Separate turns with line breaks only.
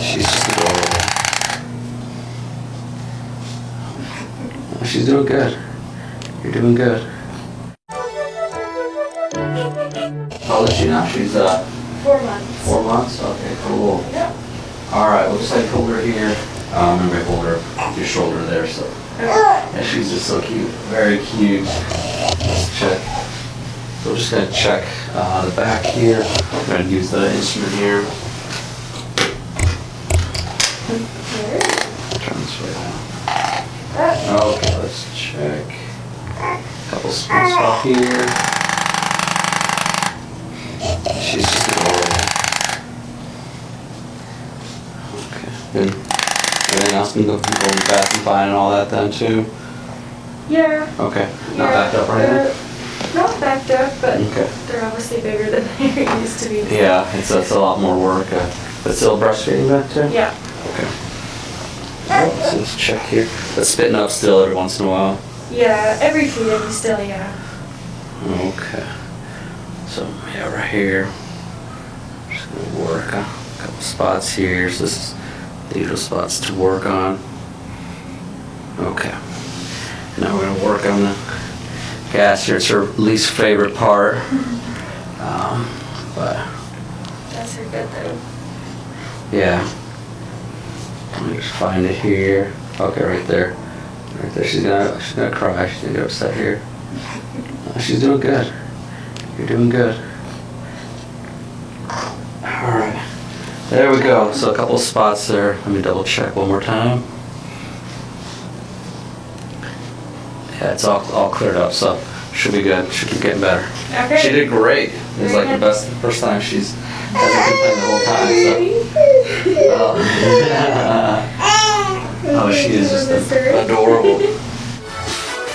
She's just adorable. She's doing good. You're doing good. How old is she now? She's
4 months.
4 months? Okay, cool.
Yep.
Alright, we'll just like hold her here. Remember I hold her your shoulder there, so. Yeah, she's just so cute. Very cute. Let's check. So we're just gonna check the back here. I'm gonna use the instrument here. Turn this way now. Okay, let's check. Couple spots off here. She's just adorable. Okay. Good. Everything else can go in the bathroom fine and all that then too?
Yeah.
Okay. Not backed up or anything?
Not backed up, but
Okay.
they're obviously bigger than they used to be.
Yeah, it's a lot more work. But still breastfeeding back too?
Yeah.
Okay. So let's check here. But spitting up still every once in a while?
Yeah, every feeding still, yeah.
Okay. So, yeah, right here. Just gonna work on a couple spots here. So this is the usual spots to work on. Okay. Now we're gonna work on the gas here. It's her least favorite part. But
That's her good though.
yeah. Let me just find it here. Okay, right there. Right there. She's gonna cry. She's gonna get upset here. She's doing good. You're doing good. Alright. There we go. So a couple spots there. Let me double check one more time. Yeah, it's all cleared up, so should be good. Should keep getting better.
Okay.
She did great. It was like the first time she's hasn't complained the whole time. So. Oh, she is just adorable.